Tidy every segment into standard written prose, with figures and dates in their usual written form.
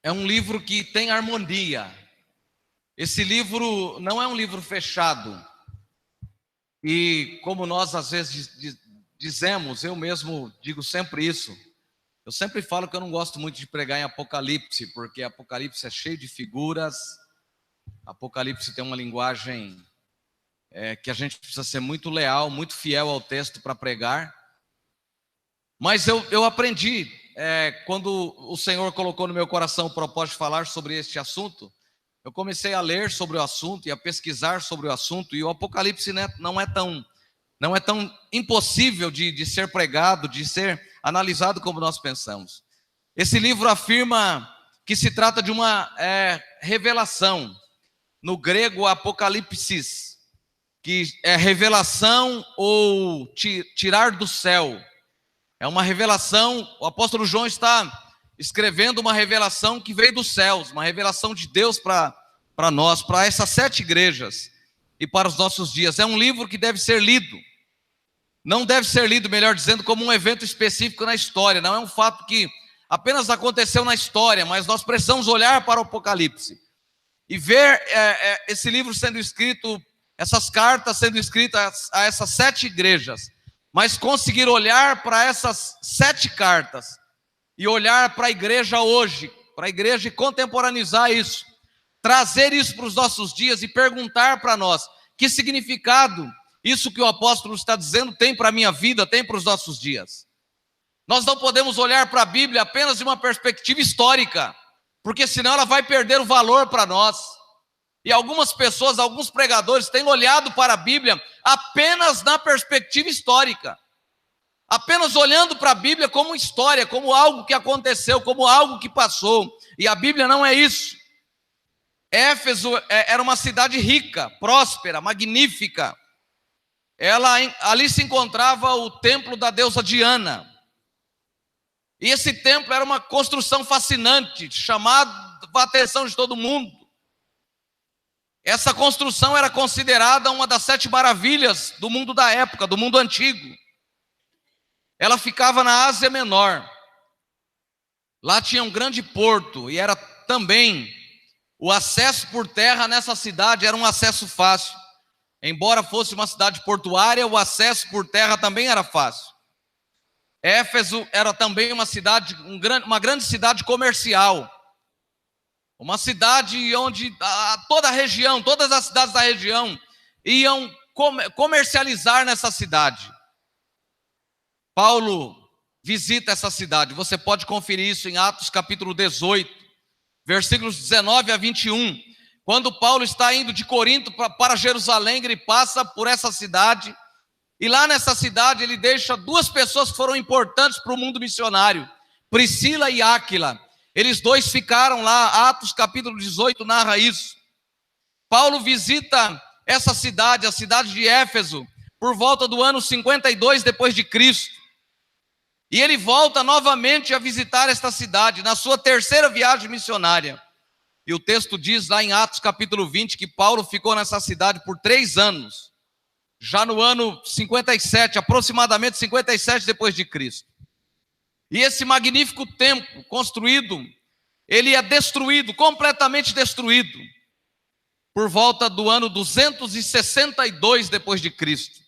É um livro que tem harmonia. Esse livro não é um livro fechado. E como nós às vezes dizemos, eu mesmo digo sempre isso. Eu sempre falo que eu não gosto muito de pregar em Apocalipse, porque Apocalipse é cheio de figuras. Apocalipse tem uma linguagem que a gente precisa ser muito leal, muito fiel ao texto para pregar. Mas eu aprendi, quando o Senhor colocou no meu coração o propósito de falar sobre este assunto, eu comecei a ler sobre o assunto e a pesquisar sobre o assunto, e o Apocalipse não é tão impossível de ser pregado, de ser analisado como nós pensamos. Esse livro afirma que se trata de uma revelação, no grego apocalipsis, que é revelação ou tirar do céu. É uma revelação, o apóstolo João está escrevendo uma revelação que veio dos céus, uma revelação de Deus para nós, para essas 7 igrejas e para os nossos dias. É um livro que deve ser lido. Não deve ser lido, melhor dizendo, como um evento específico na história. Não é um fato que apenas aconteceu na história, mas nós precisamos olhar para o Apocalipse e ver esse livro sendo escrito, essas cartas sendo escritas a essas 7 igrejas, mas conseguir olhar para essas 7 cartas e olhar para a igreja hoje, para a igreja e contemporaneizar isso, trazer isso para os nossos dias e perguntar para nós que significado isso que o apóstolo está dizendo tem para a minha vida, tem para os nossos dias. Nós não podemos olhar para a Bíblia apenas de uma perspectiva histórica, porque senão ela vai perder o valor para nós. E algumas pessoas, alguns pregadores têm olhado para a Bíblia apenas na perspectiva histórica, apenas olhando para a Bíblia como história, como algo que aconteceu, como algo que passou. E a Bíblia não é isso. Éfeso era uma cidade rica, próspera, magnífica. Ali se encontrava o templo da deusa Diana. E esse templo era uma construção fascinante, chamava a atenção de todo mundo. Essa construção era considerada uma das 7 maravilhas do mundo da época, do mundo antigo. Ela ficava na Ásia Menor. Lá tinha um grande porto e era também o acesso por terra nessa cidade era um acesso fácil. Embora fosse uma cidade portuária, o acesso por terra também era fácil. Éfeso era também uma cidade, uma grande cidade comercial. Uma cidade onde toda a região, todas as cidades da região iam comercializar nessa cidade. Paulo visita essa cidade. Você pode conferir isso em Atos capítulo 18, versículos 19 a 21. Quando Paulo está indo de Corinto para Jerusalém, ele passa por essa cidade. E lá nessa cidade ele deixa 2 pessoas que foram importantes para o mundo missionário, Priscila e Áquila. Eles 2 ficaram lá. Atos capítulo 18 narra isso. Paulo visita essa cidade, a cidade de Éfeso, por volta do ano 52 depois de Cristo. E ele volta novamente a visitar esta cidade, na sua 3ª viagem missionária. E o texto diz lá em Atos capítulo 20, que Paulo ficou nessa cidade por 3 anos. Já no ano 57, aproximadamente 57 depois de Cristo. E esse magnífico templo construído, ele é destruído, completamente destruído, por volta do ano 262 depois de Cristo.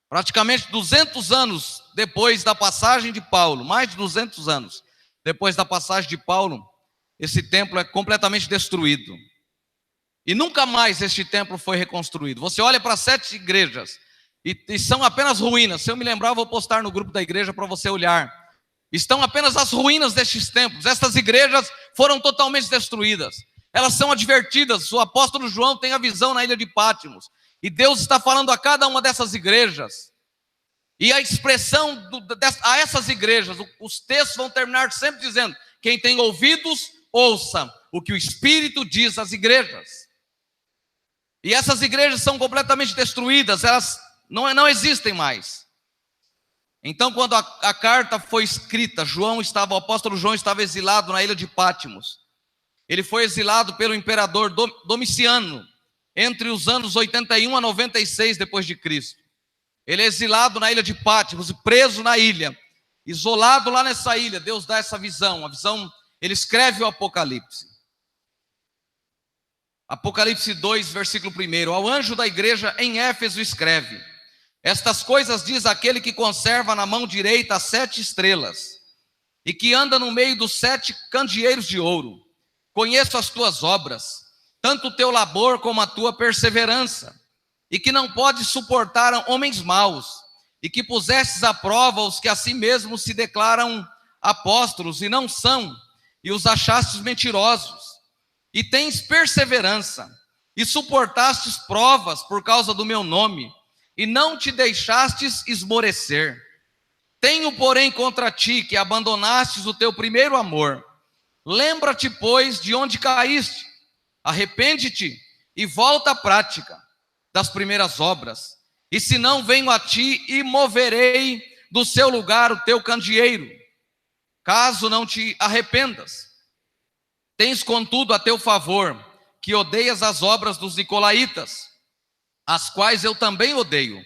Praticamente 200 anos depois da passagem de Paulo, mais de 200 anos depois da passagem de Paulo, esse templo é completamente destruído. E nunca mais este templo foi reconstruído. Você olha para 7 igrejas, e são apenas ruínas. Se eu me lembrar, eu vou postar no grupo da igreja para você olhar. Estão apenas as ruínas destes templos. Estas igrejas foram totalmente destruídas. Elas são advertidas. O apóstolo João tem a visão na ilha de Pátimos. E Deus está falando a cada uma dessas igrejas. E a expressão a essas igrejas, os textos vão terminar sempre dizendo: quem tem ouvidos, ouça o que o Espírito diz às igrejas. E essas igrejas são completamente destruídas. Elas não existem mais. Então, quando a carta foi escrita, o apóstolo João estava exilado na ilha de Pátimos. Ele foi exilado pelo imperador Domiciano, entre os anos 81 a 96 depois de Cristo. Ele é exilado na ilha de Pátimos, preso na ilha. isolado lá nessa ilha. Deus dá essa visão, a visão, ele escreve o Apocalipse. Apocalipse 2, versículo 1. Ao anjo da igreja em Éfeso escreve: estas coisas diz aquele que conserva na mão direita as 7 estrelas, e que anda no meio dos 7 candeeiros de ouro. Conheço as tuas obras, tanto o teu labor como a tua perseverança, e que não podes suportar homens maus, e que pusestes à prova os que a si mesmos se declaram apóstolos e não são, e os achastes mentirosos. E tens perseverança, e suportastes provas por causa do meu nome, e não te deixastes esmorecer. Tenho, porém, contra ti que abandonastes o teu primeiro amor. Lembra-te, pois, de onde caíste, arrepende-te e volta à prática das primeiras obras. E se não, venho a ti e moverei do seu lugar o teu candeeiro, caso não te arrependas. Tens, contudo, a teu favor, que odeias as obras dos nicolaítas, as quais eu também odeio.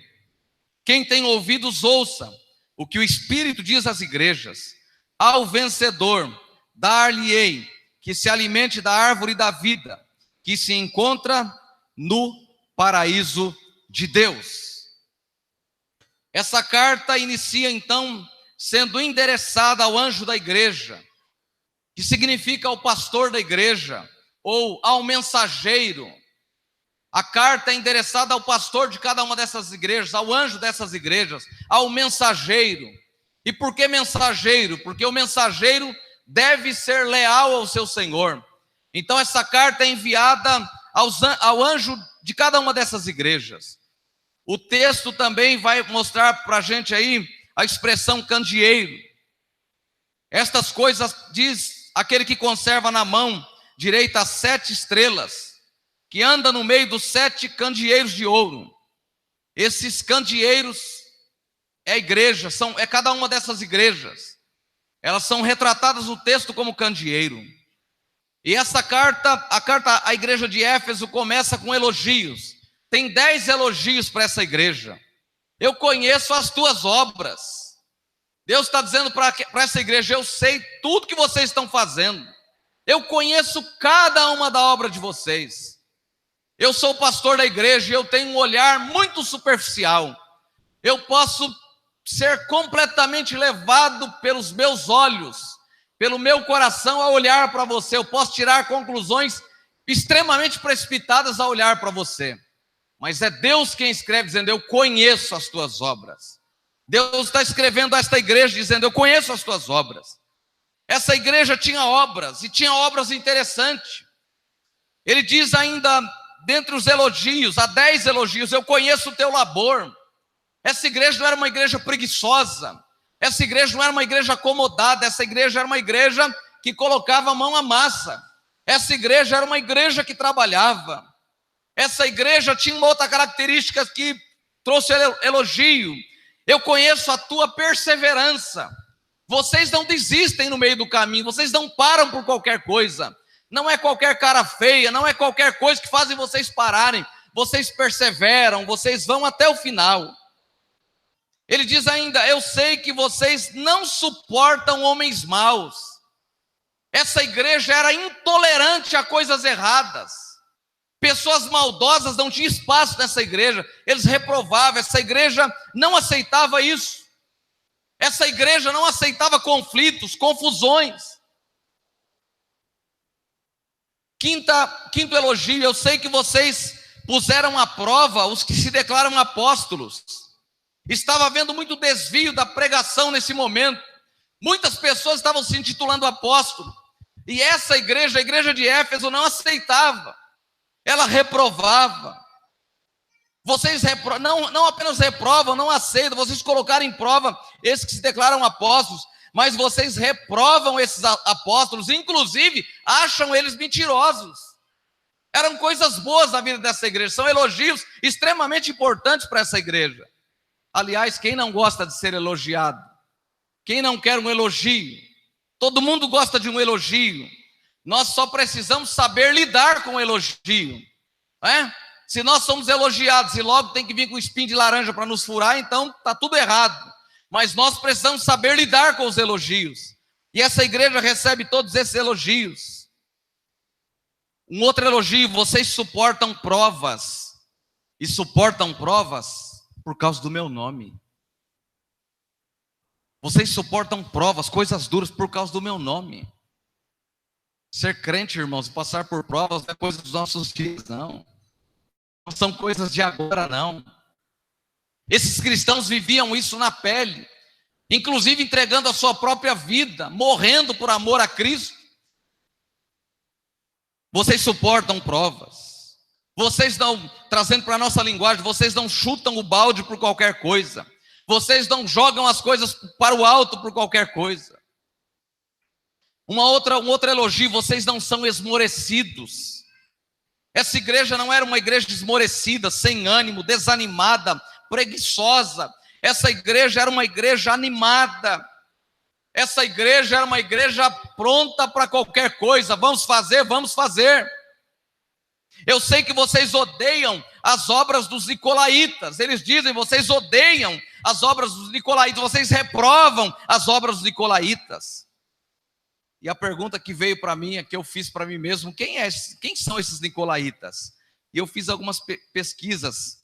Quem tem ouvidos, ouça o que o Espírito diz às igrejas. Ao vencedor, dar-lhe-ei que se alimente da árvore da vida, que se encontra no paraíso de Deus. Essa carta inicia, então, sendo endereçada ao anjo da igreja, que significa ao pastor da igreja, ou ao mensageiro. A carta é endereçada ao pastor de cada uma dessas igrejas, ao anjo dessas igrejas, ao mensageiro. E por que mensageiro? Porque o mensageiro deve ser leal ao seu Senhor. Então essa carta é enviada ao anjo de cada uma dessas igrejas. O texto também vai mostrar para a gente aí a expressão candeeiro. Estas coisas diz aquele que conserva na mão direita as 7 estrelas, que anda no meio dos 7 candeeiros de ouro. Esses candeeiros é a igreja, é cada uma dessas igrejas. Elas são retratadas no texto como candeeiro. E essa carta, a carta à igreja de Éfeso começa com elogios. Tem 10 elogios para essa igreja. Eu conheço as tuas obras. Deus está dizendo para essa igreja: eu sei tudo que vocês estão fazendo. Eu conheço cada uma da obra de vocês. Eu sou o pastor da igreja e eu tenho um olhar muito superficial. Eu posso ser completamente levado pelos meus olhos, pelo meu coração a olhar para você. Eu posso tirar conclusões extremamente precipitadas a olhar para você. Mas é Deus quem escreve dizendo: eu conheço as tuas obras. Deus está escrevendo a esta igreja dizendo: eu conheço as tuas obras. Essa igreja tinha obras, e tinha obras interessantes. Ele diz ainda, dentre os elogios, há 10 elogios: eu conheço o teu labor. Essa igreja não era uma igreja preguiçosa, essa igreja não era uma igreja acomodada, essa igreja era uma igreja que colocava a mão à massa, essa igreja era uma igreja que trabalhava. Essa igreja tinha uma outra característica que trouxe elogio: eu conheço a tua perseverança. Vocês não desistem no meio do caminho, vocês não param por qualquer coisa. Não é qualquer cara feia, não é qualquer coisa que fazem vocês pararem. Vocês perseveram, vocês vão até o final. Ele diz ainda: eu sei que vocês não suportam homens maus. Essa igreja era intolerante a coisas erradas. Pessoas maldosas não tinham espaço nessa igreja. Eles reprovavam, essa igreja não aceitava isso. Essa igreja não aceitava conflitos, confusões. Quinto elogio: eu sei que vocês puseram à prova os que se declaram apóstolos. Estava havendo muito desvio da pregação nesse momento. Muitas pessoas estavam se intitulando apóstolo. E essa igreja, a igreja de Éfeso, não aceitava. Ela reprovava. Vocês não apenas reprovam, não aceitam, vocês colocaram em prova esses que se declaram apóstolos, mas vocês reprovam esses apóstolos, inclusive acham eles mentirosos. Eram coisas boas na vida dessa igreja, são elogios extremamente importantes para essa igreja. Aliás, quem não gosta de ser elogiado? Quem não quer um elogio? Todo mundo gosta de um elogio. Nós só precisamos saber lidar com o elogio, não é? Se nós somos elogiados e logo tem que vir com espinho de laranja para nos furar, então está tudo errado. mas nós precisamos saber lidar com os elogios. E essa igreja recebe todos esses elogios. Um outro elogio: vocês suportam provas, e suportam provas por causa do meu nome. Vocês suportam provas, coisas duras por causa do meu nome. Ser crente, irmãos, e passar por provas não é coisa dos nossos dias, não. Não são coisas de agora, não. Esses cristãos viviam isso na pele, inclusive entregando a sua própria vida, morrendo por amor a Cristo. Vocês suportam provas. Vocês não, trazendo para a nossa linguagem, vocês não chutam o balde por qualquer coisa. Vocês não jogam as coisas para o alto por qualquer coisa. Um outro elogio: vocês não são esmorecidos. Essa igreja não era uma igreja esmorecida, sem ânimo, desanimada, preguiçosa. Essa igreja era uma igreja animada. Essa igreja era uma igreja pronta para qualquer coisa. Vamos fazer, vamos fazer. Eu sei que vocês odeiam as obras dos nicolaítas. Eles dizem: vocês odeiam as obras dos nicolaítas, vocês reprovam as obras dos nicolaítas. E a pergunta que veio para mim, que eu fiz para mim mesmo: quem são esses nicolaítas? E eu fiz algumas pesquisas.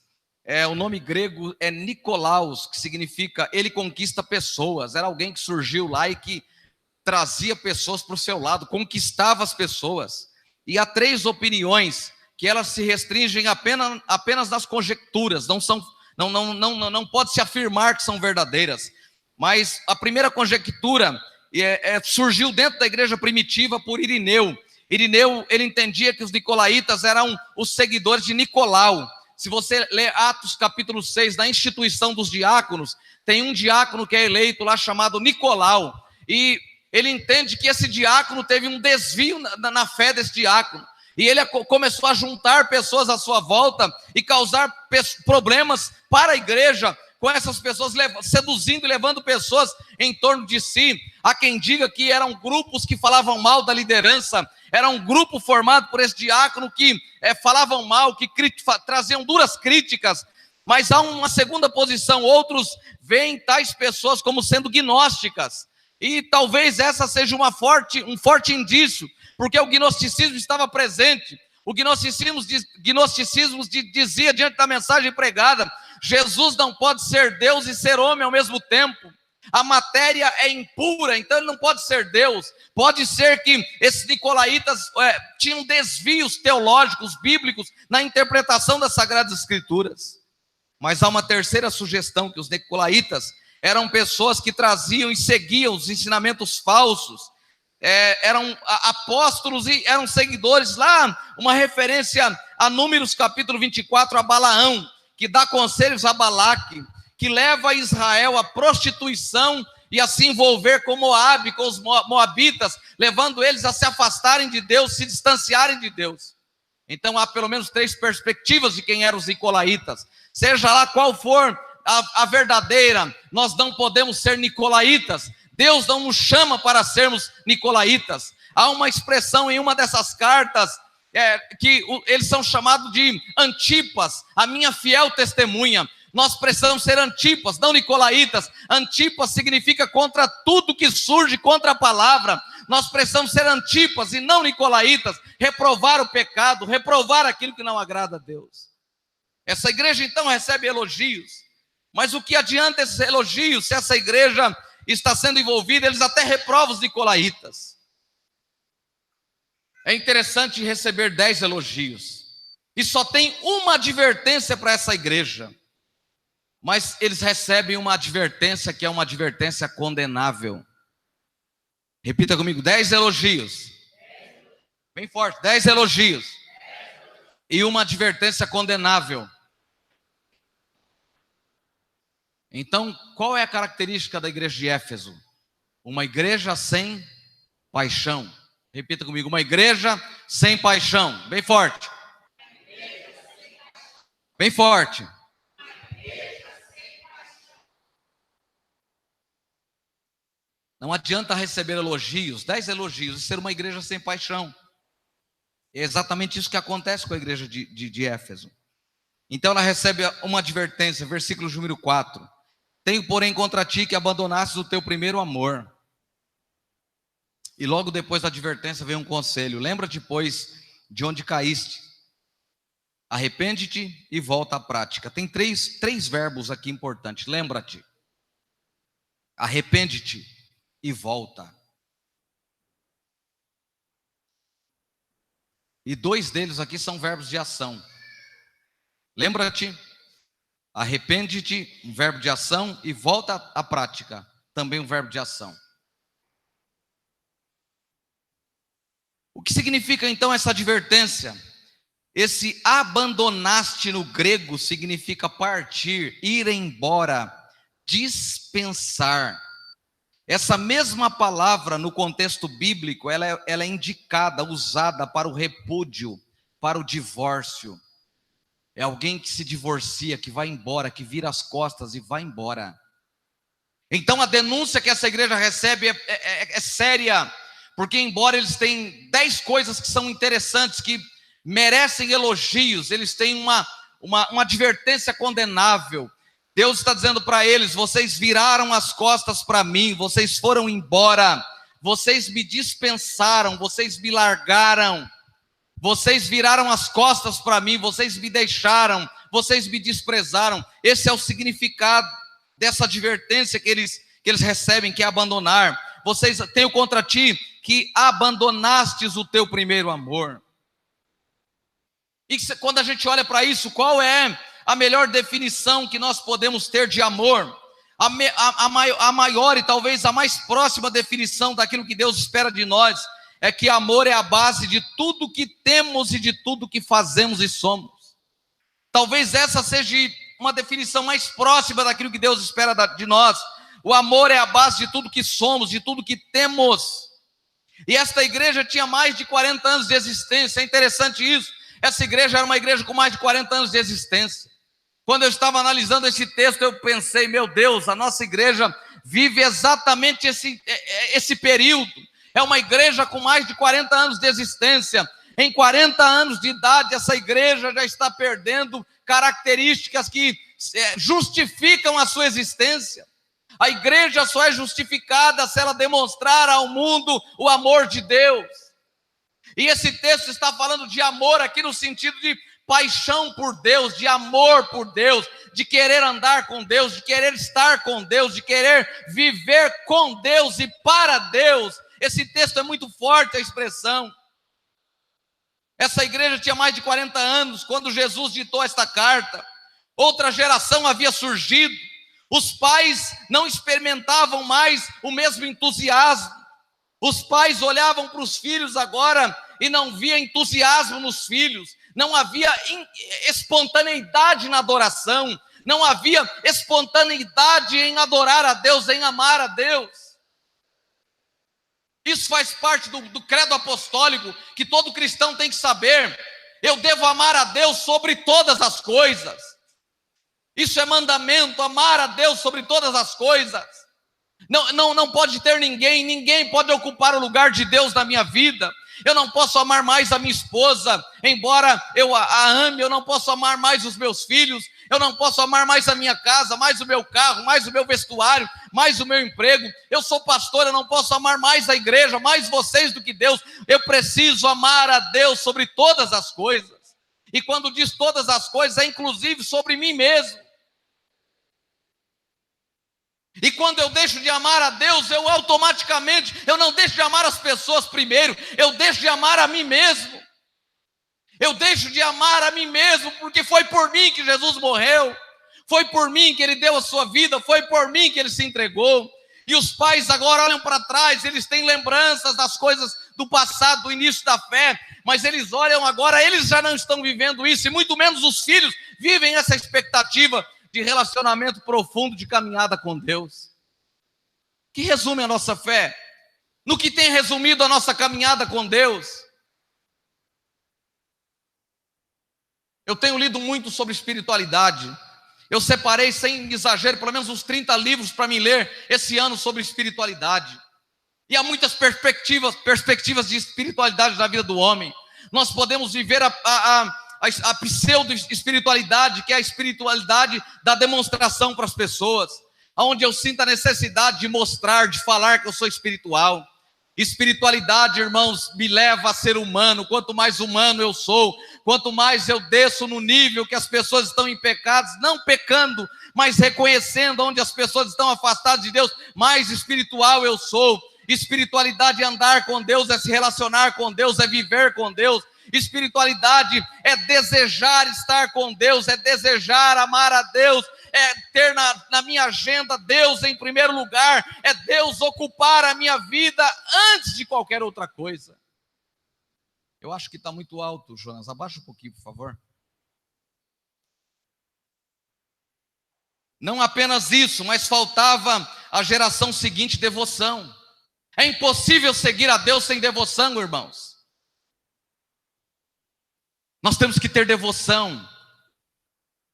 O nome grego é Nicolaus, que significa ele conquista pessoas. Era alguém que surgiu lá e que trazia pessoas para o seu lado, conquistava as pessoas. E há 3 opiniões que elas se restringem apenas nas conjecturas, não pode se afirmar que são verdadeiras. Mas a primeira conjectura surgiu dentro da igreja primitiva por Irineu. Irineu, ele entendia que os nicolaítas eram os seguidores de Nicolau. Se você ler Atos capítulo 6, na instituição dos diáconos, tem um diácono que é eleito lá chamado Nicolau. E ele entende que esse diácono teve um desvio na fé desse diácono. E ele começou a juntar pessoas à sua volta e causar problemas para a igreja, com essas pessoas seduzindo e levando pessoas em torno de si. Há quem diga que eram grupos que falavam mal da liderança. Era um grupo formado por esse diácono que falavam mal, que traziam duras críticas. Mas há uma segunda posição: outros veem tais pessoas como sendo gnósticas. E talvez essa seja um forte indício, porque o gnosticismo estava presente. O gnosticismo dizia, diante da mensagem pregada: Jesus não pode ser Deus e ser homem ao mesmo tempo. A matéria é impura, então ele não pode ser Deus. Pode ser que esses nicolaítas tinham desvios teológicos, bíblicos, na interpretação das Sagradas Escrituras. Mas há uma terceira sugestão: que os nicolaítas eram pessoas que traziam e seguiam os ensinamentos falsos. Eram apóstolos e eram seguidores. Lá, uma referência a Números capítulo 24, a Balaão, que dá conselhos a Balaque, que leva Israel à prostituição e a se envolver com Moabe, com os moabitas, levando eles a se afastarem de Deus, se distanciarem de Deus. Então há pelo menos 3 perspectivas de quem eram os nicolaítas. Seja lá qual for a verdadeira, nós não podemos ser nicolaítas. Deus não nos chama para sermos nicolaítas. Há uma expressão em uma dessas cartas, que eles são chamados de Antipas, a minha fiel testemunha. Nós precisamos ser Antipas, não nicolaítas. Antipas significa contra tudo que surge contra a palavra. Nós precisamos ser Antipas e não nicolaítas, reprovar o pecado, reprovar aquilo que não agrada a Deus. Essa igreja então recebe elogios, mas o que adianta esses elogios se essa igreja está sendo envolvida? Eles até reprovam os nicolaítas. É interessante receber 10 elogios, e só tem uma advertência para essa igreja, mas eles recebem uma advertência que é uma advertência condenável. Repita comigo: 10 elogios. Bem forte: 10 elogios. E uma advertência condenável. Então, qual é a característica da igreja de Éfeso? Uma igreja sem paixão. Repita comigo: uma igreja sem paixão. Bem forte. Bem forte. Não adianta receber elogios, 10 elogios, e ser uma igreja sem paixão. É exatamente isso que acontece com a igreja de Éfeso. Então ela recebe uma advertência, versículo número 4. Tenho, porém, contra ti que abandonastes o teu primeiro amor. E logo depois da advertência vem um conselho. Lembra-te, pois, de onde caíste. Arrepende-te e volta à prática. Tem três verbos aqui importantes. Lembra-te. Arrepende-te e volta. E dois deles aqui são verbos de ação. Lembra-te, arrepende-te, um verbo de ação, e volta à prática, também um verbo de ação. O que significa então essa advertência? Esse abandonaste no grego significa partir, ir embora, dispensar. Essa mesma palavra no contexto bíblico, ela é indicada, usada para o repúdio, para o divórcio. É alguém que se divorcia, que vai embora, que vira as costas e vai embora. Então a denúncia que essa igreja recebe é séria, porque embora eles tenham 10 coisas que são interessantes, que merecem elogios, eles têm uma advertência condenável. Deus está dizendo para eles: vocês viraram as costas para mim, vocês foram embora, vocês me dispensaram, vocês me largaram, vocês viraram as costas para mim, vocês me deixaram, vocês me desprezaram. Esse é o significado dessa advertência que eles recebem, que é abandonar. Tenho contra ti que abandonastes o teu primeiro amor. E quando a gente olha para isso, qual é a melhor definição que nós podemos ter de amor? A maior e talvez a mais próxima definição daquilo que Deus espera de nós é que amor é a base de tudo que temos e de tudo que fazemos e somos. Talvez essa seja uma definição mais próxima daquilo que Deus espera de nós. O amor é a base de tudo que somos, de tudo que temos. E esta igreja tinha mais de 40 anos de existência. É interessante isso. Essa igreja era uma igreja com mais de 40 anos de existência. Quando eu estava analisando esse texto, eu pensei: meu Deus, a nossa igreja vive exatamente esse período. É uma igreja com mais de 40 anos de existência. Em 40 anos de idade, essa igreja já está perdendo características que justificam a sua existência. A igreja só é justificada se ela demonstrar ao mundo o amor de Deus. E esse texto está falando de amor aqui no sentido de paixão por Deus, de amor por Deus, de querer andar com Deus, de querer estar com Deus, de querer viver com Deus e para Deus. Esse texto é muito forte, a expressão. Essa igreja tinha mais de 40 anos quando Jesus ditou esta carta. Outra geração havia surgido. Os pais não experimentavam mais o mesmo entusiasmo. Os pais olhavam para os filhos agora e não via entusiasmo nos filhos. Não havia espontaneidade na adoração. Não havia espontaneidade em adorar a Deus, em amar a Deus. Isso faz parte do credo apostólico, que todo cristão tem que saber. Eu devo amar a Deus sobre todas as coisas. Isso é mandamento, amar a Deus sobre todas as coisas. Não pode ter ninguém pode ocupar o lugar de Deus na minha vida. Eu não posso amar mais a minha esposa, embora eu a ame. Eu não posso amar mais os meus filhos. Eu não posso amar mais a minha casa, mais o meu carro, mais o meu vestuário, mais o meu emprego. Eu sou pastor, eu não posso amar mais a igreja, mais vocês do que Deus. Eu preciso amar a Deus sobre todas as coisas. E quando diz todas as coisas, é inclusive sobre mim mesmo. E quando eu deixo de amar a Deus, eu automaticamente não deixo de amar as pessoas primeiro, eu deixo de amar a mim mesmo. Eu deixo de amar a mim mesmo, porque foi por mim que Jesus morreu, foi por mim que Ele deu a sua vida, foi por mim que Ele se entregou. E os pais agora olham para trás, eles têm lembranças das coisas do passado, do início da fé, mas eles olham agora, eles já não estão vivendo isso, e muito menos os filhos vivem essa expectativa de relacionamento profundo, de caminhada com Deus. Que resume a nossa fé? No que tem resumido a nossa caminhada com Deus? Eu tenho lido muito sobre espiritualidade. Eu separei, sem exagero, pelo menos uns 30 livros para mim ler esse ano sobre espiritualidade. E há muitas perspectivas de espiritualidade na vida do homem. Nós podemos viver a pseudo-espiritualidade, que é a espiritualidade da demonstração para as pessoas. onde eu sinto a necessidade de mostrar, de falar que eu sou espiritual. Espiritualidade, irmãos, me leva a ser humano. Quanto mais humano eu sou, quanto mais eu desço no nível que as pessoas estão em pecados, não pecando, mas reconhecendo onde as pessoas estão afastadas de Deus, mais espiritual eu sou. Espiritualidade é andar com Deus, é se relacionar com Deus, é viver com Deus. Espiritualidade é desejar estar com Deus, é desejar amar a Deus, é ter na minha agenda Deus em primeiro lugar, é Deus ocupar a minha vida antes de qualquer outra coisa. Eu acho que está muito alto, Jonas, abaixa um pouquinho, por favor. Não apenas isso, mas faltava à geração seguinte devoção. É impossível seguir a Deus sem devoção, irmãos. Nós temos que ter devoção.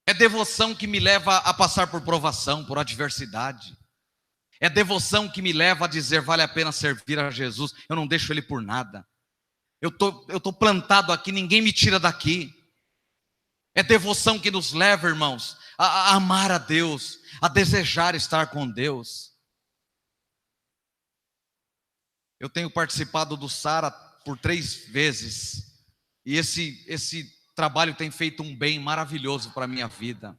É devoção que me leva a passar por provação, por adversidade. É devoção que me leva a dizer, vale a pena servir a Jesus, eu não deixo Ele por nada. Eu tô plantado aqui, ninguém me tira daqui. É devoção que nos leva, irmãos, a amar a Deus, a desejar estar com Deus. Eu tenho participado do Sara por 3 vezes, e esse trabalho tem feito um bem maravilhoso para a minha vida.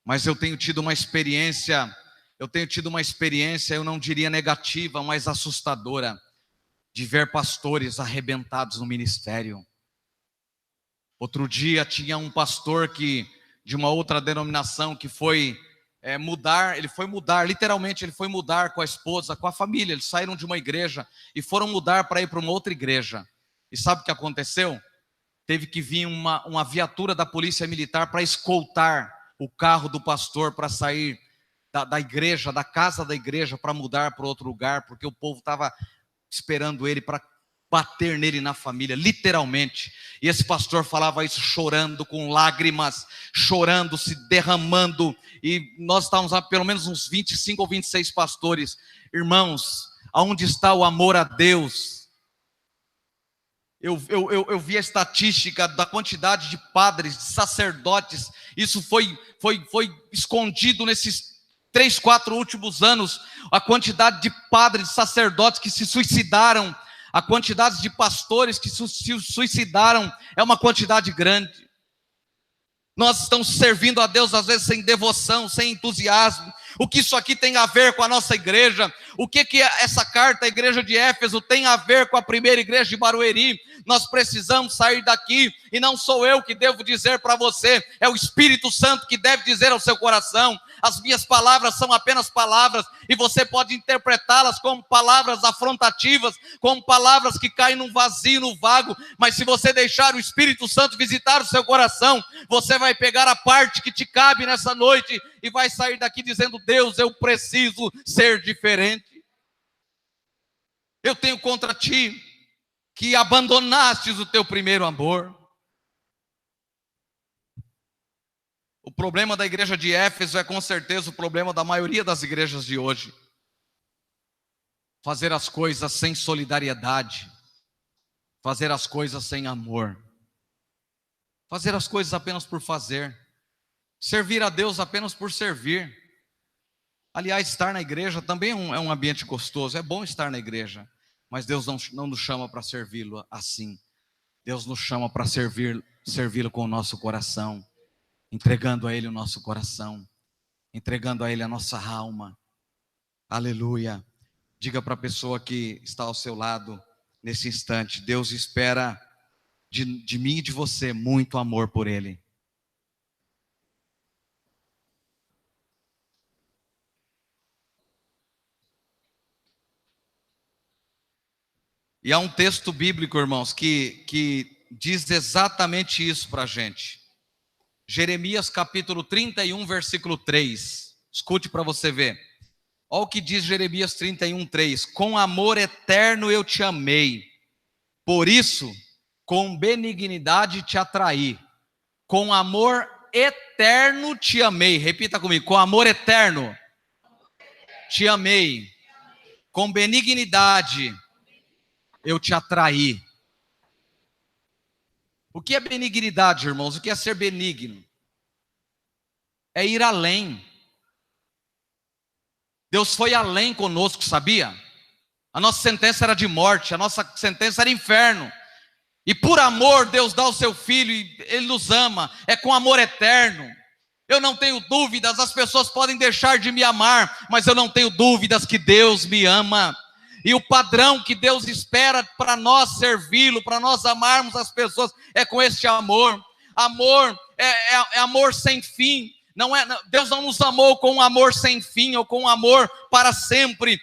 Mas eu tenho tido uma experiência, eu não diria negativa, mas assustadora, de ver pastores arrebentados no ministério. Outro dia tinha um pastor de uma outra denominação que foi literalmente ele foi mudar com a esposa, com a família. Eles saíram de uma igreja e foram mudar para ir para uma outra igreja. E sabe o que aconteceu? Teve que vir uma viatura da polícia militar para escoltar o carro do pastor para sair da igreja, da casa da igreja, para mudar para outro lugar, porque o povo estava esperando ele para bater nele na família, literalmente. E esse pastor falava isso chorando, com lágrimas, chorando, se derramando. E nós estávamos lá, pelo menos uns 25 ou 26 pastores. Irmãos, aonde está o amor a Deus? Eu vi a estatística da quantidade de padres, de sacerdotes. Isso foi escondido nesses 3, 4 últimos anos. A quantidade de padres, de sacerdotes que se suicidaram, a quantidade de pastores que se suicidaram é uma quantidade grande. Nós estamos servindo a Deus às vezes sem devoção, sem entusiasmo. O que isso aqui tem a ver com a nossa igreja? O que essa carta à igreja de Éfeso tem a ver com a primeira igreja de Barueri? Nós precisamos sair daqui, e não sou eu que devo dizer para você, é o Espírito Santo que deve dizer ao seu coração. As minhas palavras são apenas palavras, e você pode interpretá-las como palavras afrontativas, como palavras que caem num vazio, no vago, mas se você deixar o Espírito Santo visitar o seu coração, você vai pegar a parte que te cabe nessa noite, e vai sair daqui dizendo, Deus, eu preciso ser diferente. Eu tenho contra ti que abandonastes o teu primeiro amor. O problema da igreja de Éfeso é com certeza o problema da maioria das igrejas de hoje. Fazer as coisas sem solidariedade. Fazer as coisas sem amor. Fazer as coisas apenas por fazer. Servir a Deus apenas por servir. Aliás, estar na igreja também é um ambiente gostoso. É bom estar na igreja. Mas Deus não nos chama para servi-lo assim. Deus nos chama para servi-lo com o nosso coração. Entregando a Ele o nosso coração. Entregando a Ele a nossa alma. Aleluia. Diga para a pessoa que está ao seu lado nesse instante. Deus espera de mim e de você muito amor por Ele. E há um texto bíblico, irmãos, que diz exatamente isso para a gente. Jeremias capítulo 31, versículo 3. Escute para você ver. Olha o que diz Jeremias 31, 3. Com amor eterno eu te amei. Por isso, com benignidade te atraí. Com amor eterno te amei. Repita comigo. Com amor eterno te amei. Com benignidade eu te atraí. O que é benignidade, irmãos? O que é ser benigno? É ir além. Deus foi além conosco, sabia? A nossa sentença era de morte, a nossa sentença era inferno. E por amor, Deus dá o seu Filho e Ele nos ama, é com amor eterno. Eu não tenho dúvidas, as pessoas podem deixar de me amar, mas eu não tenho dúvidas que Deus me ama. E o padrão que Deus espera para nós servi-lo, para nós amarmos as pessoas, é com este amor. Amor é amor sem fim. Deus não nos amou com um amor sem fim, ou com um amor para sempre.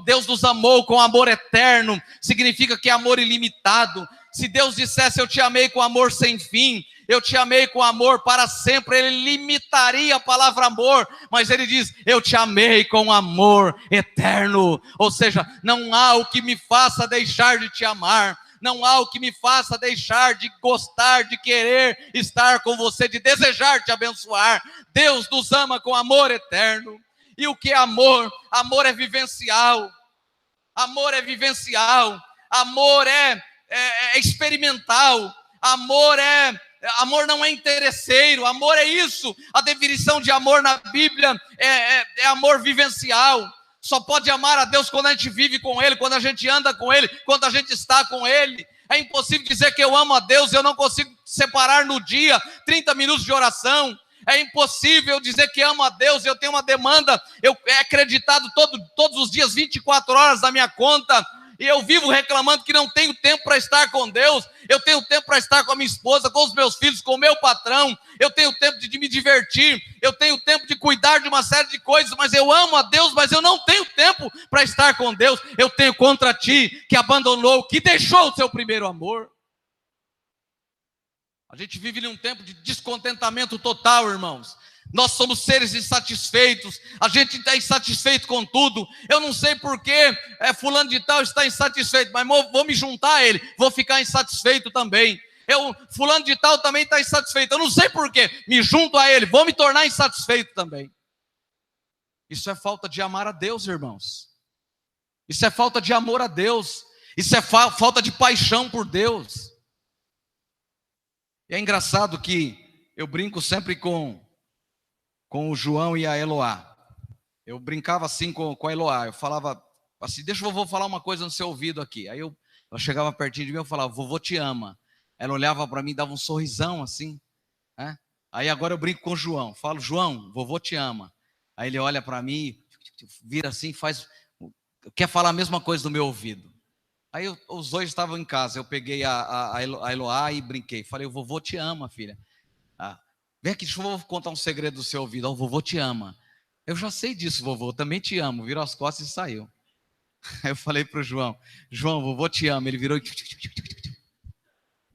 Deus nos amou com amor eterno, significa que é amor ilimitado. Se Deus dissesse, eu te amei com amor sem fim, eu te amei com amor para sempre, Ele limitaria a palavra amor, mas Ele diz, eu te amei com amor eterno. Ou seja, não há o que me faça deixar de te amar, não há o que me faça deixar de gostar, de querer estar com você, de desejar te abençoar. Deus nos ama com amor eterno. E o que é amor? Amor é vivencial, amor é vivencial, amor é experimental, amor não é interesseiro, amor é isso. A definição de amor na Bíblia é amor vivencial. Só pode amar a Deus quando a gente vive com Ele, quando a gente anda com Ele, quando a gente está com Ele. É impossível dizer que eu amo a Deus, eu não consigo separar no dia 30 minutos de oração. É impossível dizer que amo a Deus, eu tenho uma demanda, é acreditado todos os dias, 24 horas na minha conta, e eu vivo reclamando que não tenho tempo para estar com Deus. Eu tenho tempo para estar com a minha esposa, com os meus filhos, com o meu patrão. Eu tenho tempo de me divertir, eu tenho tempo de cuidar de uma série de coisas, mas eu amo a Deus, mas eu não tenho tempo para estar com Deus. Eu tenho contra ti, que abandonou, que deixou o seu primeiro amor. A gente vive num tempo de descontentamento total, irmãos. Nós somos seres insatisfeitos, a gente está insatisfeito com tudo. Eu não sei porque fulano de tal está insatisfeito, mas vou me juntar a ele, vou ficar insatisfeito também. Fulano de tal também está insatisfeito, eu não sei porquê, me junto a ele, vou me tornar insatisfeito também. Isso é falta de amar a Deus, irmãos. Isso é falta de amor a Deus. Isso é falta de paixão por Deus. E é engraçado que eu brinco sempre com o João e a Eloá. Eu brincava assim com a Eloá, eu falava assim, deixa o vovô falar uma coisa no seu ouvido aqui. Aí eu chegava pertinho de mim, eu falava, vovô te ama. Ela olhava para mim, dava um sorrisão assim, né? Aí agora eu brinco com o João, falo, João, vovô te ama. Aí ele olha para mim, vira assim, quer falar a mesma coisa no meu ouvido. Aí os dois estavam em casa, eu peguei a Eloá e brinquei, falei, o vovô te ama, filha. Vem aqui, deixa eu contar um segredo do seu ouvido. O vovô te ama. Eu já sei disso, vovô, eu também te amo. Virou as costas e saiu. Aí eu falei para o João, vovô te ama. Ele virou e...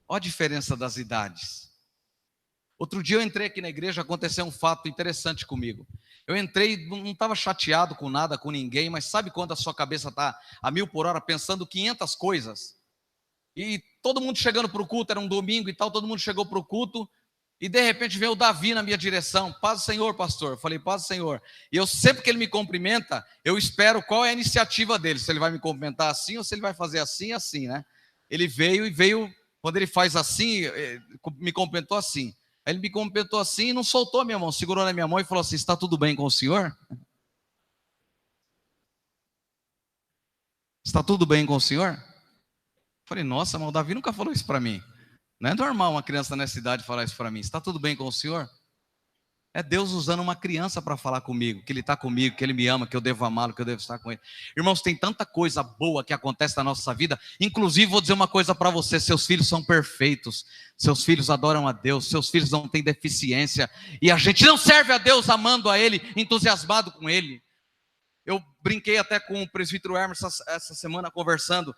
Olha a diferença das idades. Outro dia eu entrei aqui na igreja, aconteceu um fato interessante comigo. Eu entrei, não estava chateado com nada, com ninguém, mas sabe quando a sua cabeça está a 1000 por hora, pensando 500 coisas? E todo mundo chegando para o culto, era um domingo e tal, todo mundo chegou para o culto, e de repente veio o Davi na minha direção, paz do Senhor, pastor. Eu falei, paz do Senhor. E eu sempre que ele me cumprimenta, eu espero qual é a iniciativa dele, se ele vai me cumprimentar assim ou se ele vai fazer assim, assim, né? Ele veio, quando ele faz assim, me cumprimentou assim. Aí ele me cumprimentou assim e não soltou a minha mão, segurou na minha mão e falou assim, está tudo bem com o senhor? Está tudo bem com o senhor? Eu falei, nossa, mas o Davi nunca falou isso para mim. Não é normal uma criança nessa idade falar isso para mim. Está tudo bem com o senhor? É Deus usando uma criança para falar comigo, que Ele está comigo, que Ele me ama, que eu devo amá-lo, que eu devo estar com Ele. Irmãos, tem tanta coisa boa que acontece na nossa vida. Inclusive, vou dizer uma coisa para você, seus filhos são perfeitos, seus filhos adoram a Deus, seus filhos não têm deficiência, e a gente não serve a Deus amando a Ele, entusiasmado com Ele. Eu brinquei até com o presbítero Hermes essa semana conversando,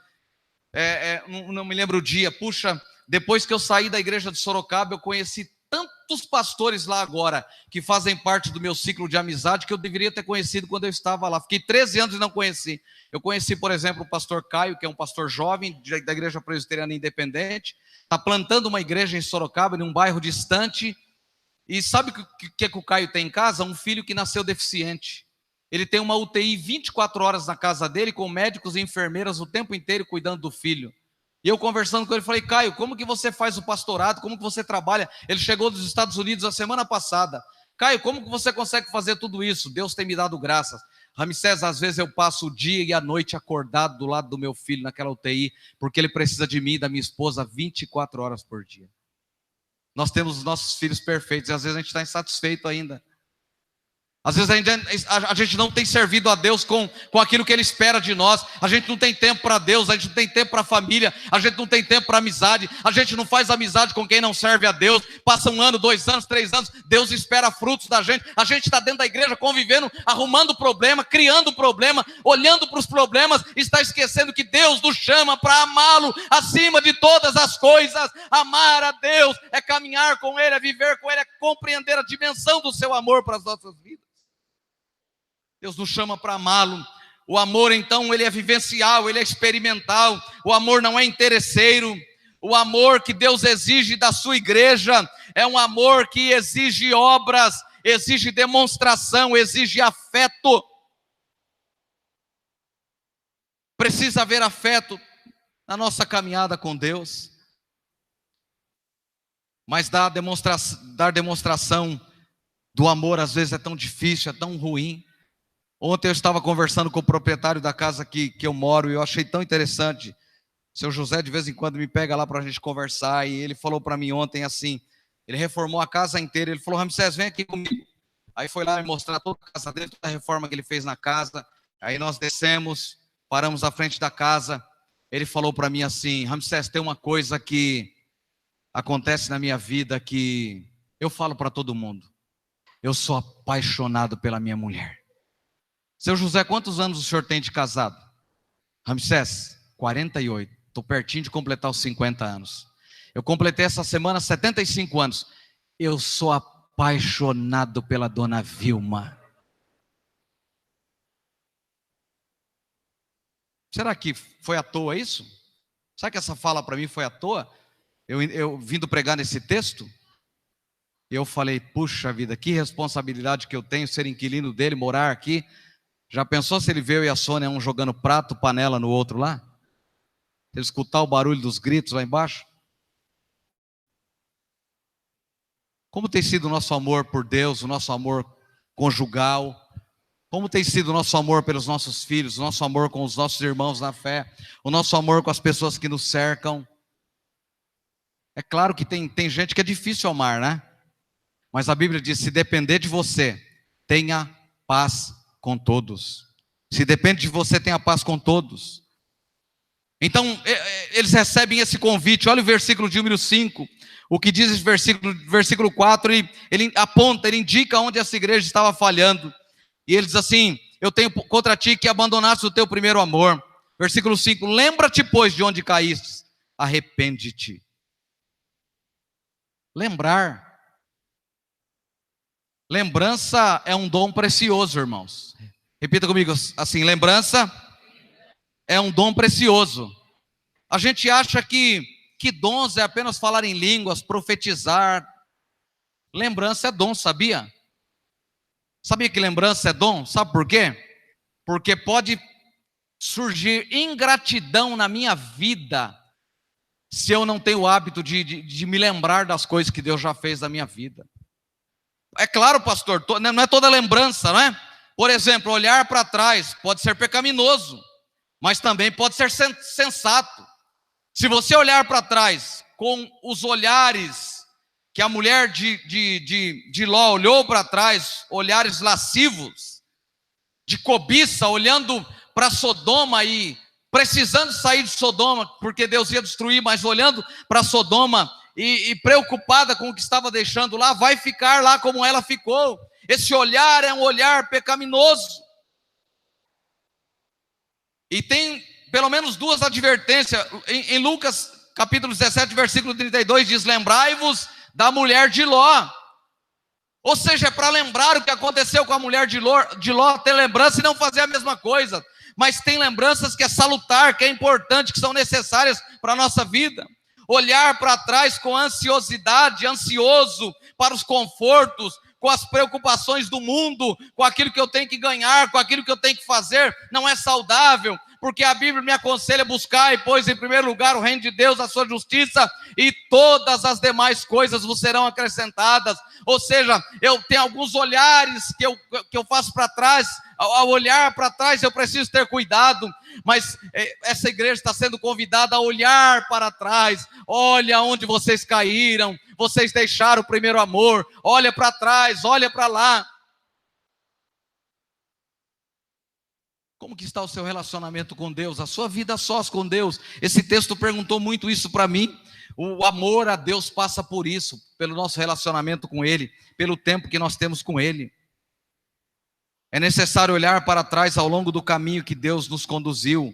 não me lembro o dia, puxa, depois que eu saí da igreja de Sorocaba, eu conheci tantos pastores lá agora, que fazem parte do meu ciclo de amizade, que eu deveria ter conhecido quando eu estava lá. Fiquei 13 anos e não conheci. Eu conheci, por exemplo, o pastor Caio, que é um pastor jovem, da Igreja Presbiteriana Independente, está plantando uma igreja em Sorocaba, em um bairro distante, e sabe o que o Caio tem em casa? Um filho que nasceu deficiente. Ele tem uma UTI 24 horas na casa dele, com médicos e enfermeiras o tempo inteiro cuidando do filho. E eu conversando com ele, falei, Caio, como que você faz o pastorado? Como que você trabalha? Ele chegou dos Estados Unidos a semana passada. Caio, como que você consegue fazer tudo isso? Deus tem me dado graças. Ramsés, às vezes eu passo o dia e a noite acordado do lado do meu filho naquela UTI, porque ele precisa de mim e da minha esposa 24 horas por dia. Nós temos os nossos filhos perfeitos e às vezes a gente está insatisfeito ainda. Às vezes a gente não tem servido a Deus com aquilo que Ele espera de nós. A gente não tem tempo para Deus, a gente não tem tempo para a família, a gente não tem tempo para amizade, a gente não faz amizade com quem não serve a Deus. Passa 1 ano, 2 anos, 3 anos, Deus espera frutos da gente. A gente está dentro da igreja convivendo, arrumando problema, criando problema, olhando para os problemas, está esquecendo que Deus nos chama para amá-lo acima de todas as coisas. Amar a Deus é caminhar com Ele, é viver com Ele, é compreender a dimensão do seu amor para as nossas vidas. Deus nos chama para amá-lo. O amor, então, ele é vivencial, ele é experimental. O amor não é interesseiro. O amor que Deus exige da sua igreja é um amor que exige obras, exige demonstração, exige afeto. Precisa haver afeto na nossa caminhada com Deus. Mas dar demonstração do amor às vezes é tão difícil, é tão ruim. Ontem eu estava conversando com o proprietário da casa que eu moro e eu achei tão interessante. O seu José de vez em quando me pega lá para a gente conversar e ele falou para mim ontem assim, ele reformou a casa inteira, ele falou, Ramsés, vem aqui comigo. Aí foi lá me mostrar toda a casa dele, toda a reforma que ele fez na casa. Aí nós descemos, paramos à frente da casa, ele falou para mim assim, Ramsés, tem uma coisa que acontece na minha vida que eu falo para todo mundo, eu sou apaixonado pela minha mulher. Seu José, quantos anos o senhor tem de casado? Ramsés, 48. Estou pertinho de completar os 50 anos. Eu completei essa semana 75 anos. Eu sou apaixonado pela dona Vilma. Será que foi à toa isso? Será que essa fala para mim foi à toa? Eu vindo pregar nesse texto? Eu falei, puxa vida, que responsabilidade que eu tenho ser inquilino dele, morar aqui. Já pensou se ele veio e a Sônia um jogando prato, panela no outro lá? Se ele escutar o barulho dos gritos lá embaixo? Como tem sido o nosso amor por Deus, o nosso amor conjugal? Como tem sido o nosso amor pelos nossos filhos, o nosso amor com os nossos irmãos na fé, o nosso amor com as pessoas que nos cercam? É claro que tem gente que é difícil amar, né? Mas a Bíblia diz, se depender de você, tenha paz com todos. Se depende de você, tenha paz com todos. Então, eles recebem esse convite. Olha o versículo de número 5. O que diz esse versículo 4, ele aponta, ele indica onde essa igreja estava falhando. E ele diz assim, eu tenho contra ti que abandonaste o teu primeiro amor. Versículo 5, lembra-te, pois, de onde caíste. Arrepende-te. Lembrança é um dom precioso, irmãos. Repita comigo assim, lembrança é um dom precioso. A gente acha que dons é apenas falar em línguas, profetizar. Lembrança é dom, sabia? Sabia que lembrança é dom? Sabe por quê? Porque pode surgir ingratidão na minha vida se eu não tenho o hábito de me lembrar das coisas que Deus já fez na minha vida. É claro, pastor, não é toda lembrança, não é? Por exemplo, olhar para trás pode ser pecaminoso, mas também pode ser sensato. Se você olhar para trás com os olhares que a mulher de Ló olhou para trás, olhares lascivos, de cobiça, olhando para Sodoma e precisando sair de Sodoma, porque Deus ia destruir, mas olhando para Sodoma e preocupada com o que estava deixando lá, vai ficar lá como ela ficou. Esse olhar é um olhar pecaminoso. E tem pelo menos duas advertências. Em Lucas capítulo 17, versículo 32, diz, lembrai-vos da mulher de Ló. Ou seja, é para lembrar o que aconteceu com a mulher de Ló, ter lembrança e não fazer a mesma coisa. Mas tem lembranças que é salutar, que é importante, que são necessárias para a nossa vida. Olhar para trás com ansiosidade, ansioso para os confortos, com as preocupações do mundo, com aquilo que eu tenho que ganhar, com aquilo que eu tenho que fazer, não é saudável. porque a Bíblia me aconselha a buscar, e pois em primeiro lugar o reino de Deus, a sua justiça, e todas as demais coisas vos serão acrescentadas. Ou seja, eu tenho alguns olhares que eu faço para trás. Ao olhar para trás eu preciso ter cuidado, mas essa igreja está sendo convidada a olhar para trás. Olha onde vocês caíram, vocês deixaram o primeiro amor, olha para trás, olha para lá. Como que está o seu relacionamento com Deus, a sua vida a sós com Deus? Esse texto perguntou muito isso para mim. O amor a Deus passa por isso, pelo nosso relacionamento com Ele, pelo tempo que nós temos com Ele. É necessário olhar para trás ao longo do caminho que Deus nos conduziu.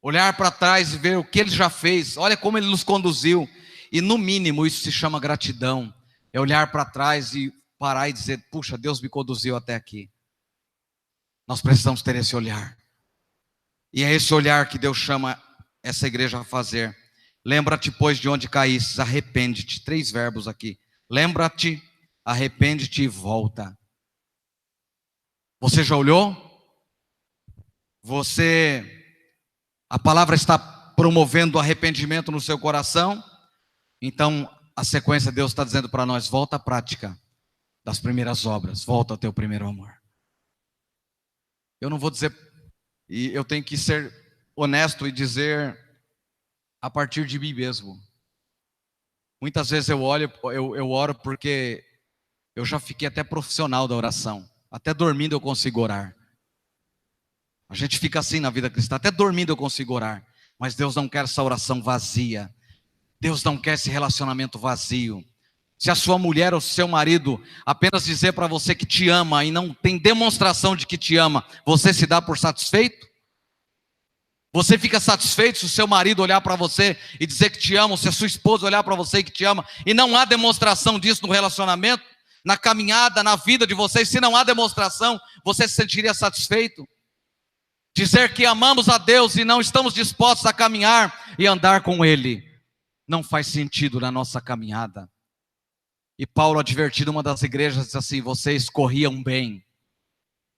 Olhar para trás e ver o que Ele já fez. Olha como Ele nos conduziu. E no mínimo isso se chama gratidão. É olhar para trás e parar e dizer: puxa, Deus me conduziu até aqui. Nós precisamos ter esse olhar. E é esse olhar que Deus chama essa igreja a fazer. Lembra-te, pois, de onde caíste, arrepende-te. 3 verbos aqui. Lembra-te, arrepende-te e volta. Você já olhou? A palavra está promovendo arrependimento no seu coração? Então, a sequência Deus está dizendo para nós: volta à prática das primeiras obras. Volta ao teu primeiro amor. Eu não vou dizer, e eu tenho que ser honesto e dizer a partir de mim mesmo. Muitas vezes eu oro porque eu já fiquei até profissional da oração. Até dormindo eu consigo orar. A gente fica assim na vida cristã, até dormindo eu consigo orar. Mas Deus não quer essa oração vazia. Deus não quer esse relacionamento vazio. Se a sua mulher ou seu marido apenas dizer para você que te ama e não tem demonstração de que te ama, você se dá por satisfeito? Você fica satisfeito se o seu marido olhar para você e dizer que te ama, ou se a sua esposa olhar para você e que te ama, e não há demonstração disso no relacionamento, na caminhada, na vida de vocês? Se não há demonstração, você se sentiria satisfeito? Dizer que amamos a Deus e não estamos dispostos a caminhar e andar com Ele, não faz sentido na nossa caminhada. E Paulo, advertindo uma das igrejas, diz assim: vocês corriam bem.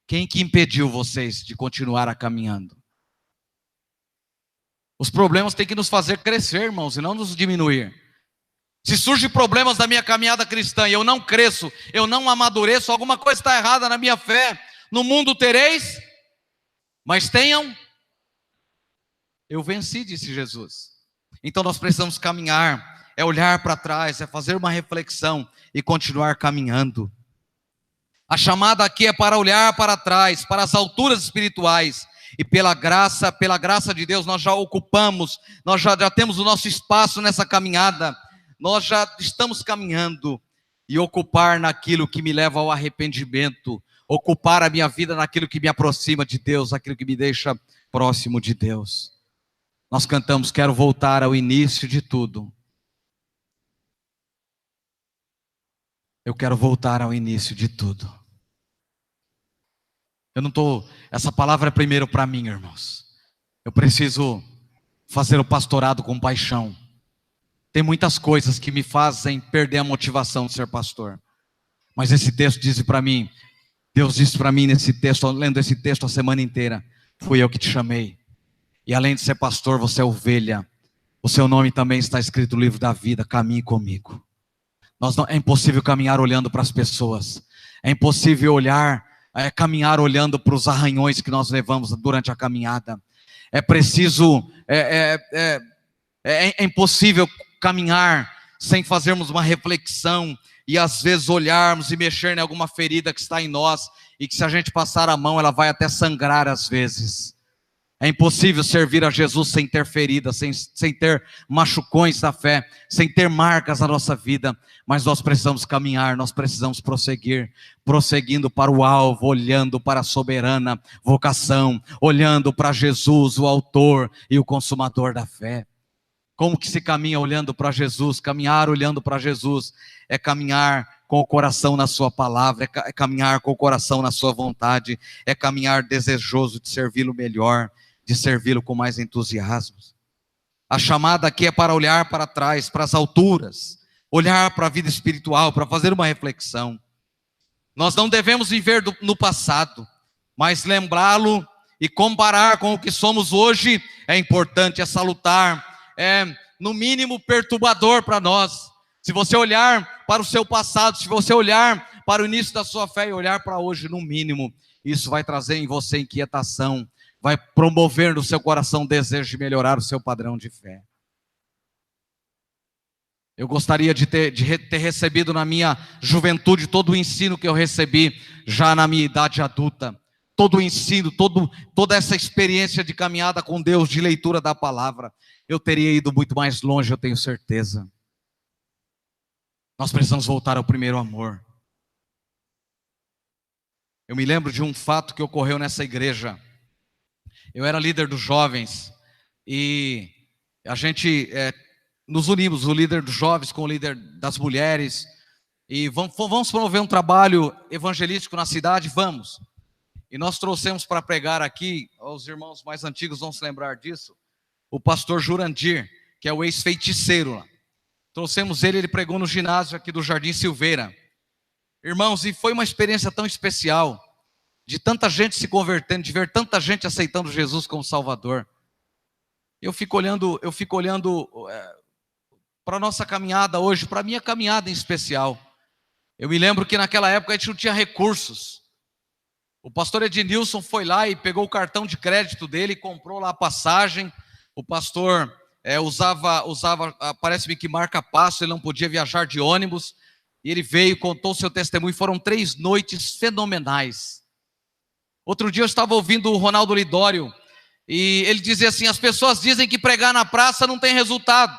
Quem que impediu vocês de continuar a caminhando? Os problemas têm que nos fazer crescer, irmãos, e não nos diminuir. Se surgem problemas na minha caminhada cristã e eu não cresço, eu não amadureço, alguma coisa está errada na minha fé. No mundo tereis, mas tenham. Eu venci, disse Jesus. Então nós precisamos caminhar. É olhar para trás, é fazer uma reflexão e continuar caminhando. A chamada aqui é para olhar para trás, para as alturas espirituais. E pela graça de Deus, nós já ocupamos, nós já temos o nosso espaço nessa caminhada. Nós já estamos caminhando. E ocupar naquilo que me leva ao arrependimento. Ocupar a minha vida naquilo que me aproxima de Deus, aquilo que me deixa próximo de Deus. Nós cantamos: quero voltar ao início de tudo. Eu quero voltar ao início de tudo. Essa palavra é primeiro para mim, irmãos. Eu preciso fazer o pastorado com paixão. Tem muitas coisas que me fazem perder a motivação de ser pastor. Mas esse texto diz para mim, Deus disse para mim nesse texto, lendo esse texto a semana inteira: fui eu que te chamei. E além de ser pastor, você é ovelha. O seu nome também está escrito no livro da vida. Caminhe comigo. É impossível caminhar olhando para as pessoas. É impossível caminhar olhando para os arranhões que nós levamos durante a caminhada. É impossível caminhar sem fazermos uma reflexão e às vezes olharmos e mexer em alguma ferida que está em nós e que, se a gente passar a mão, ela vai até sangrar às vezes. É impossível servir a Jesus sem ter feridas, sem ter machucões da fé, sem ter marcas na nossa vida. Mas nós precisamos caminhar, nós precisamos prosseguir, prosseguindo para o alvo, olhando para a soberana vocação, olhando para Jesus, o autor e o consumador da fé. Como que se caminha olhando para Jesus? Caminhar olhando para Jesus é caminhar com o coração na sua palavra, é caminhar com o coração na sua vontade, é caminhar desejoso de servi-lo melhor, de servi-lo com mais entusiasmo. A chamada aqui é para olhar para trás, para as alturas, olhar para a vida espiritual, para fazer uma reflexão. Nós não devemos viver no passado, mas lembrá-lo E comparar com o que somos hoje é importante, é salutar, é no mínimo perturbador para nós. Se você olhar para o seu passado, se você olhar para o início da sua fé e olhar para hoje, no mínimo, isso vai trazer em você inquietação, vai promover no seu coração o desejo de melhorar o seu padrão de fé. Eu gostaria de ter recebido na minha juventude todo o ensino que eu recebi já na minha idade adulta. Todo o ensino, toda essa experiência de caminhada com Deus, de leitura da palavra. Eu teria ido muito mais longe, eu tenho certeza. Nós precisamos voltar ao primeiro amor. Eu me lembro de um fato que ocorreu nessa igreja. Eu era líder dos jovens e a gente nos unimos, o líder dos jovens com o líder das mulheres, e vamos promover um trabalho evangelístico na cidade, vamos. E nós trouxemos para pregar aqui, os irmãos mais antigos vão se lembrar disso, o pastor Jurandir, que é o ex-feiticeiro lá. Trouxemos ele pregou no ginásio aqui do Jardim Silveira. Irmãos, e foi uma experiência tão especial, de tanta gente se convertendo, de ver tanta gente aceitando Jesus como Salvador. Eu fico olhando para a nossa caminhada hoje, para a minha caminhada em especial. Eu me lembro que naquela época a gente não tinha recursos. O pastor Ednilson foi lá e pegou o cartão de crédito dele, comprou lá a passagem. O pastor usava, parece-me que marca-passo, ele não podia viajar de ônibus. E ele veio, contou seu testemunho, foram 3 noites fenomenais. Outro dia eu estava ouvindo o Ronaldo Lidório, e ele dizia assim: as pessoas dizem que pregar na praça não tem resultado.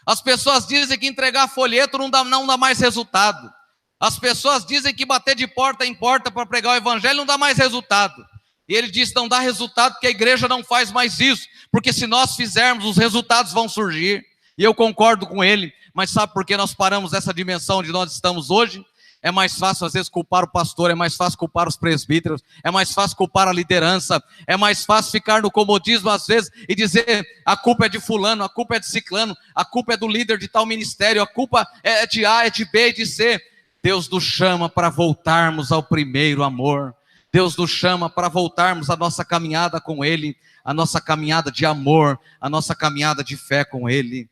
As pessoas dizem que entregar folheto não dá mais resultado. As pessoas dizem que bater de porta em porta para pregar o evangelho não dá mais resultado. E ele disse: não dá resultado porque a igreja não faz mais isso, porque se nós fizermos, os resultados vão surgir. E eu concordo com ele, mas sabe por que nós paramos essa dimensão onde nós estamos hoje? É mais fácil às vezes culpar o pastor, é mais fácil culpar os presbíteros, é mais fácil culpar a liderança, é mais fácil ficar no comodismo às vezes e dizer: a culpa é de fulano, a culpa é de ciclano, a culpa é do líder de tal ministério, a culpa é de A, é de B, é de C. Deus nos chama para voltarmos ao primeiro amor. Deus nos chama para voltarmos à nossa caminhada com Ele, a nossa caminhada de amor, a nossa caminhada de fé com Ele.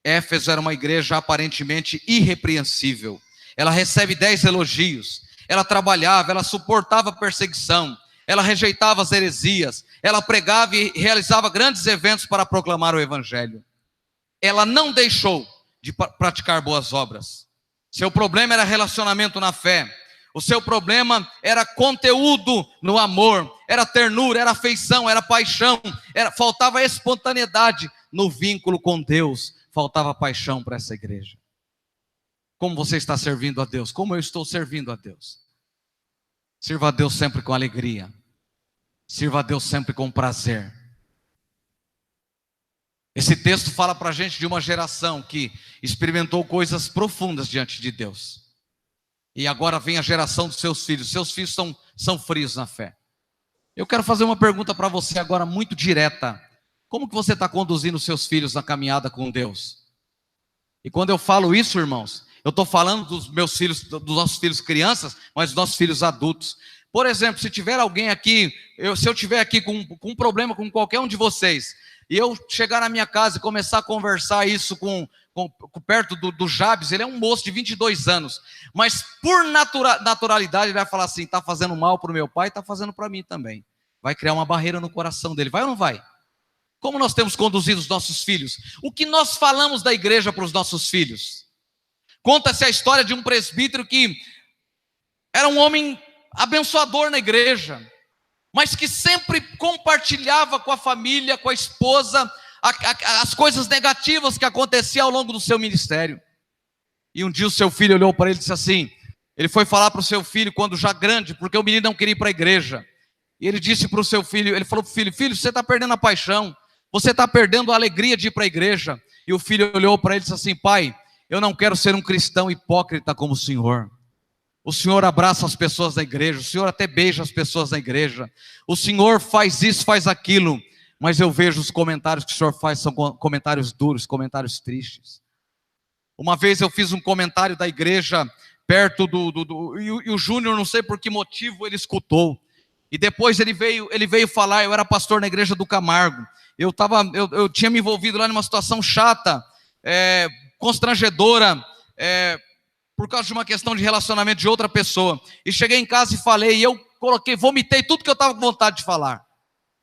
Éfeso era uma igreja aparentemente irrepreensível. Ela recebe 10 elogios. Ela trabalhava, ela suportava a perseguição. Ela rejeitava as heresias. Ela pregava e realizava grandes eventos para proclamar o evangelho. Ela não deixou de praticar boas obras. Seu problema era relacionamento na fé. O seu problema era conteúdo no amor. Era ternura, era afeição, era paixão. Faltava espontaneidade no vínculo com Deus. Faltava paixão para essa igreja. Como você está servindo a Deus? Como eu estou servindo a Deus? Sirva a Deus sempre com alegria. Sirva a Deus sempre com prazer. Esse texto fala para a gente de uma geração que experimentou coisas profundas diante de Deus. E agora vem a geração dos seus filhos. Seus filhos são frios na fé. Eu quero fazer uma pergunta para você agora muito direta. Como que você está conduzindo os seus filhos na caminhada com Deus? E quando eu falo isso, irmãos, eu estou falando dos meus filhos, dos nossos filhos crianças, mas dos nossos filhos adultos. Por exemplo, se tiver alguém aqui, se eu tiver aqui com um problema com qualquer um de vocês, e eu chegar na minha casa e começar a conversar isso perto do Jabes, ele é um moço de 22 anos, mas por naturalidade ele vai falar assim: está fazendo mal para o meu pai, está fazendo para mim também. Vai criar uma barreira no coração dele, vai ou não vai? Como nós temos conduzido os nossos filhos? O que nós falamos da igreja para os nossos filhos? Conta-se a história de um presbítero que era um homem abençoador na igreja, mas que sempre compartilhava com a família, com a esposa, as coisas negativas que aconteciam ao longo do seu ministério. E um dia o seu filho olhou para ele e disse assim, ele foi falar para o seu filho quando já grande, porque o menino não queria ir para a igreja. E ele disse para o seu filho, ele falou para o filho: filho, você está perdendo a paixão, você está perdendo a alegria de ir para a igreja. E o filho olhou para ele e disse assim: pai, eu não quero ser um cristão hipócrita como o senhor. O senhor abraça as pessoas da igreja, o senhor até beija as pessoas da igreja, o senhor faz isso, faz aquilo, mas eu vejo os comentários que o senhor faz são comentários duros, comentários tristes. Uma vez eu fiz um comentário da igreja perto e o Júnior, não sei por que motivo, ele escutou. E depois ele veio falar. Eu era pastor na igreja do Camargo. Eu tinha me envolvido lá numa situação chata, constrangedora, por causa de uma questão de relacionamento de outra pessoa. E cheguei em casa e falei, e eu vomitei tudo que eu estava com vontade de falar.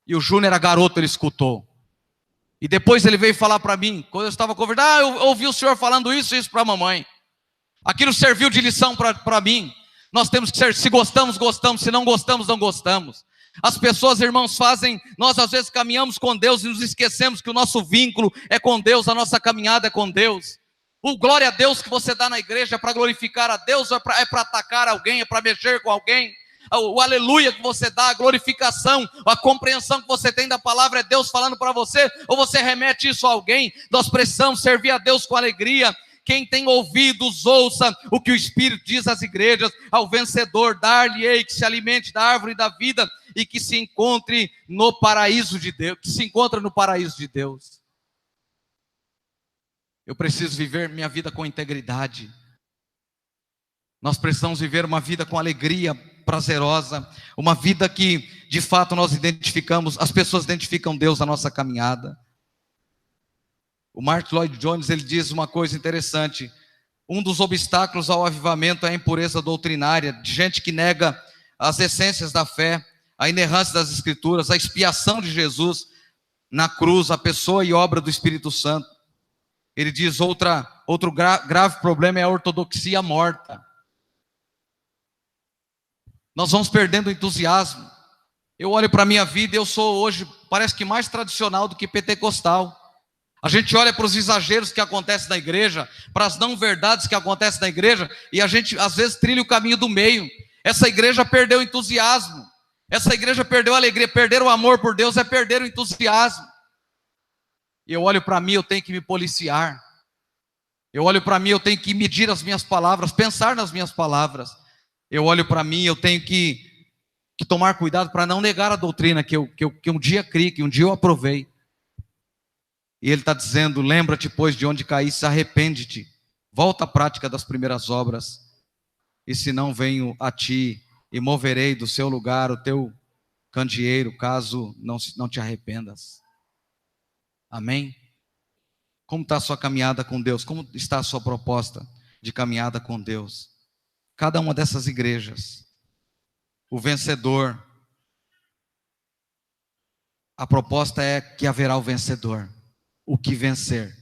E o Júnior era garoto, ele escutou. E depois ele veio falar para mim, quando eu estava conversando, eu ouvi o senhor falando isso para a mamãe. Aquilo serviu de lição para mim. Nós temos que ser, se gostamos, gostamos, se não gostamos, não gostamos. As pessoas, irmãos, nós às vezes caminhamos com Deus e nos esquecemos que o nosso vínculo é com Deus, a nossa caminhada é com Deus. O glória a Deus que você dá na igreja é para glorificar a Deus, é para atacar alguém, é para mexer com alguém. O aleluia que você dá, a glorificação, a compreensão que você tem da palavra é Deus falando para você, ou você remete isso a alguém? Nós precisamos servir a Deus com alegria. Quem tem ouvidos, ouça o que o Espírito diz às igrejas. Ao vencedor, dar-lhe-ei que se alimente da árvore da vida e que se encontre no paraíso de Deus, que se encontra no paraíso de Deus. Eu preciso viver minha vida com integridade. Nós precisamos viver uma vida com alegria prazerosa, uma vida que de fato nós identificamos, as pessoas identificam Deus na nossa caminhada. O Martin Lloyd Jones, ele diz uma coisa interessante: um dos obstáculos ao avivamento é a impureza doutrinária, de gente que nega as essências da fé, a inerrância das Escrituras, a expiação de Jesus na cruz, a pessoa e obra do Espírito Santo. Ele diz outro grave problema é a ortodoxia morta. Nós vamos perdendo o entusiasmo. Eu olho para a minha vida e eu sou hoje, parece que mais tradicional do que pentecostal. A gente olha para os exageros que acontecem na igreja, para as não verdades que acontecem na igreja, e a gente às vezes trilha o caminho do meio. Essa igreja perdeu o entusiasmo. Essa igreja perdeu a alegria. Perder o amor por Deus é perder o entusiasmo. E eu olho para mim, eu tenho que me policiar. Eu olho para mim, eu tenho que medir as minhas palavras, pensar nas minhas palavras. Eu olho para mim, eu tenho que tomar cuidado para não negar a doutrina que um dia criei, que um dia eu aprovei. E ele está dizendo, lembra-te, pois, de onde caíste, arrepende-te, volta à prática das primeiras obras, e se não venho a ti e moverei do seu lugar o teu candeeiro, caso não te arrependas. Amém? Como está a sua caminhada com Deus? Como está a sua proposta de caminhada com Deus? Cada uma dessas igrejas, o vencedor, a proposta é que haverá o vencedor, o que vencer.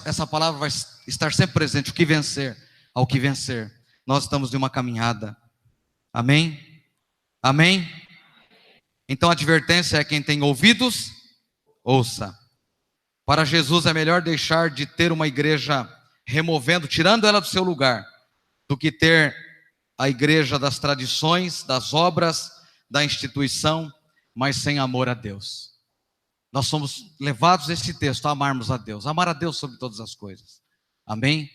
Essa palavra vai estar sempre presente, o que vencer, ao que vencer. Nós estamos em uma caminhada. Amém? Amém? Então a advertência é: quem tem ouvidos, ouça. Para Jesus é melhor deixar de ter uma igreja removendo, tirando ela do seu lugar, do que ter a igreja das tradições, das obras, da instituição, mas sem amor a Deus. Nós somos levados a esse texto a amarmos a Deus, amar a Deus sobre todas as coisas. Amém?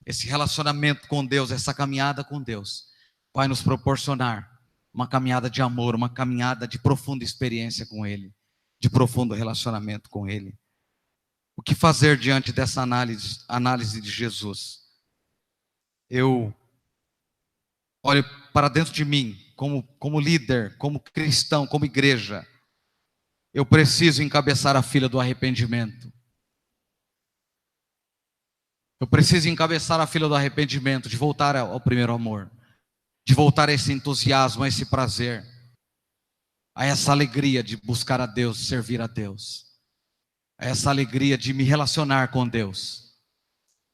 Esse relacionamento com Deus, essa caminhada com Deus, vai nos proporcionar uma caminhada de amor, uma caminhada de profunda experiência com Ele, de profundo relacionamento com Ele. O que fazer diante dessa análise de Jesus? Eu olho para dentro de mim, como líder, como cristão, como igreja. Eu preciso encabeçar a fila do arrependimento. Eu preciso encabeçar a fila do arrependimento, de voltar ao primeiro amor, de voltar a esse entusiasmo, a esse prazer, a essa alegria de buscar a Deus, servir a Deus, a essa alegria de me relacionar com Deus.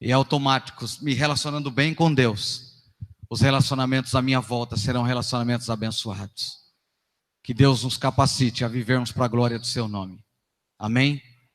E automáticos, me relacionando bem com Deus, os relacionamentos à minha volta serão relacionamentos abençoados. Que Deus nos capacite a vivermos para a glória do seu nome. Amém?